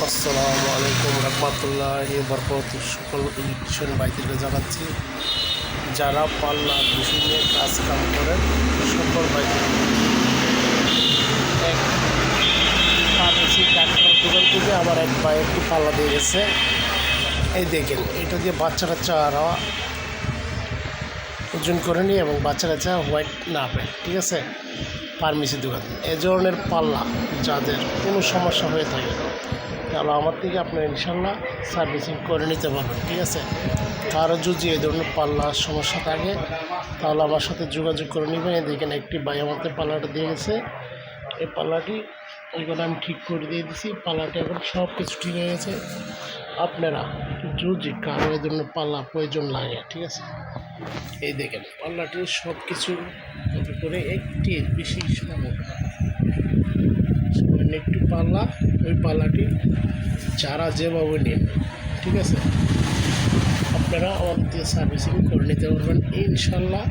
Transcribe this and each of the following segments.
আসসালামু আলাইকুম রহমতুল্লাহি বরকাতুহু। সকল ইলেকট্রিশিয়ান ভাইদেরকে জানাচ্ছি, যারা পাল্লা মেশিনে কাজ কাম করেন সকল ভাইদের এক ফার্মেসি ডাক্তার দোকান থেকে আমার এক ভাই একটু পাল্লা দিয়ে গেছে। এই দেখেন, এটা দিয়ে বাচ্চা কাচ্চারা ওজন করে নিই এবং বাচ্চা কাচ্চা হোয়াইট না পায়। ঠিক আছে, ফার্মেসি দোকান এ ধরনের পাল্লা যাদের কোনো সমস্যা হয়ে থাকে তাহলে আমার থেকে আপনার ইনশাল্লাহ সার্ভিসিং করে নিতে পারবেন। ঠিক আছে, কারো যদি এই ধরনের পাল্লার সমস্যা থাকে তাহলে আমার সাথে যোগাযোগ করে নেবেন। দেখেন, একটি ভাই আমাদের পাল্লাটা দিয়ে গেছে। এই পাল্লাটি এগুলো আমি ঠিক করে দিয়ে দিছি। পাল্লাটি এখন সব কিছু ঠিক হয়ে গেছে। আপনারা যদি কারো এই ধরনের পাল্লা প্রয়োজন লাগে, ঠিক আছে, এই দেখেন পাল্লাটির সব কিছু করে একটি বেশি একটু পাল্লা, ওই পাল্লাটি যারা যেভাবে নেন, ঠিক আছে, আপনারা আমার দিয়ে সার্ভিসিং করে নিতে পারবেন ইনশাল্লাহ।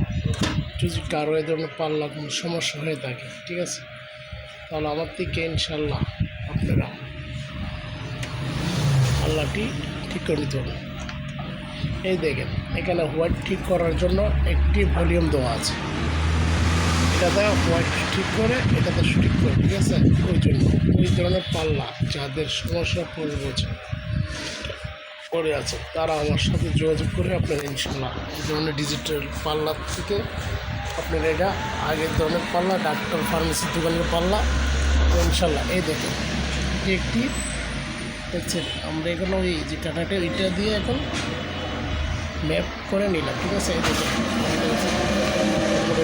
যদি কারো এই ধরনের পাল্লা কোনো সমস্যা হয়ে থাকে, ঠিক আছে, তাহলে আমার থেকে ইনশাল্লাহ আপনারা পাল্লাটি ঠিক করে নিতে পারবেন। এই দেখেন, এখানে হোয়াইট ঠিক করার জন্য একটি ভলিউম দেওয়া আছে। এটাতে হোয়াইট ঠিক করে, এটাতে ঠিক করে, ঠিক আছে। ওই জন্য ওই ধরনের পাল্লা যাদের সমস্যা পড়ে আছে তারা আমার সাথে যোগাযোগ করে আপনারা ইনশাল্লাহ এই ধরনের ডিজিটাল পাল্লার থেকে আপনারা এটা আগের ধরনের পাল্লা ডাক্তার ফার্মেসির দোকানের পাল্লা ইনশাল্লাহ। এই দেখেন, একটি দেখছেন, আমরা এখন ওই যে কাটাটা ওইটা দিয়ে এখন ম্যাপ করে নিলাম। ঠিক আছে, এই দেখেন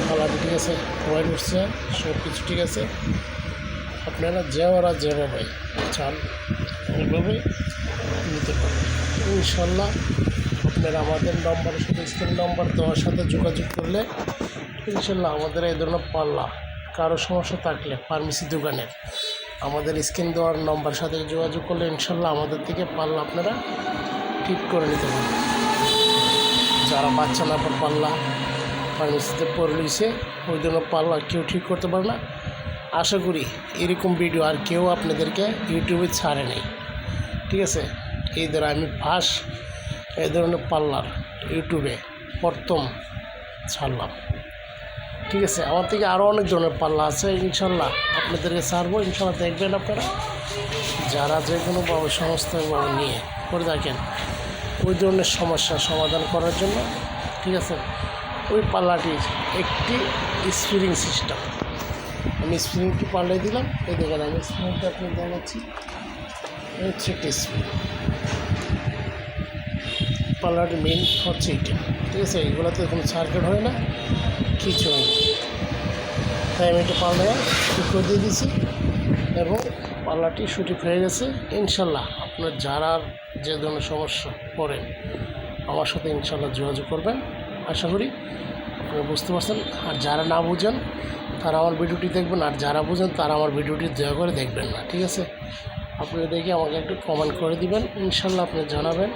পাল্লাটি ঠিক আছে, হোয়াইট উঠছে, সব কিছু ঠিক আছে। আপনারা যেভাবে চান ওইভাবে নিতে পারেন ইনশাল্লাহ। আপনারা আমাদের নম্বরের সাথে স্ক্রিন নম্বর দেওয়ার সাথে যোগাযোগ করলে ইনশাল্লাহ আমাদের এই ধরনের পাল্লা কারো সমস্যা থাকলে ফার্মেসি দোকানের আমাদের স্ক্রিন দেওয়ার নম্বরের সাথে যোগাযোগ করলে ইনশাল্লাহ আমাদের থেকে পাল্লা আপনারা ঠিক করে নিতে পারবেন। যারা বাচ্চা না পাল্লা ফার্মেসিতে পড়ে রয়েছে, ওই জন্য পাল্লা কেউ ঠিক করতে পারে না। আশা করি এরকম ভিডিও আর কেউ আপনাদেরকে ইউটিউবে ছাড়ে নেই। ঠিক আছে, এই দ্বারা আমি এই ধরনের পাল্লার ইউটিউবে প্রথম ছাড়লাম। ঠিক আছে, আমার থেকে আরও অনেক ধরনের পাল্লা আছে ইনশাল্লাহ আপনাদেরকে ছাড়বো ইনশাল্লাহ। দেখবেন আপনারা যারা যে কোনোভাবে সংস্থাভাবে নিয়ে করে থাকেন ওই ধরনের সমস্যার সমাধান করার জন্য, ঠিক আছে, ওই পাল্লাটির একটি স্প্রিং সিস্টেম, আমি স্প্রিংটি পাল্টে দিলাম। এই দেখেন, আমি স্প্রিংটা আপনি দেখাচ্ছি, হচ্ছে একটি স্প্রিং। পাল্লাটির মেন হচ্ছে এটা। ঠিক আছে, এগুলোতে কোনো সার্কিট হয় না, কিছু হয় না, তাই আমি এটা পাল্টে ঠিক করে দিয়ে দিয়েছি এবং পাল্লাটি সঠিক হয়ে গেছে ইনশাল্লাহ। আপনার যারা যে ধরনের সমস্যা পড়েন আমার সাথে ইনশাল্লাহ যোগাযোগ করবেন। আশা করি আপনারা বুঝতে পারছেন। আর যারা না বুঝেন তারা আমার ভিডিওটি দেখবেন, আর যারা বুঝেন তারা আমার ভিডিওটি দয়া করে দেখবেন না। ঠিক আছে, আপনারা দেখে আমাকে একটু কমেন্ট করে দিবেন ইনশাল্লাহ, আপনি জানাবেন।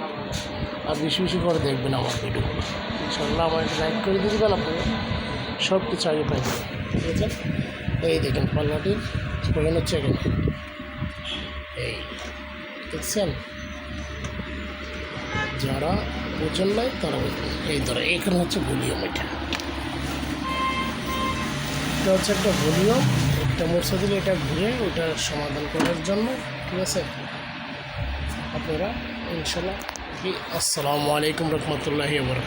আর বেশি বেশি করে দেখবেন আমার ভিডিওগুলো ইনশাল্লাহ। আমার একটু লাইক করে দিয়ে দেবেন, আপনারা সব কিছু আগে পাই দেবেন। ঠিক আছে, এই দেখেন পাল্লাটির প্রয়োজন হচ্ছে এখানে, এই দেখছেন, যারা বোঝেন নাই তারা বুঝবেন। এই ধরে এখানে হচ্ছে ভলিউম, এটা হচ্ছে একটা ভলিউম, একটা মোর্চা দিলে এটা ঘুরে ওটা সমাধান করার জন্য। ঠিক আছে, আপনারা ইনশাল্লাহ। আসসালামু আলাইকুম রহমতুল্লাহি ওয়া বারাকাতুহু।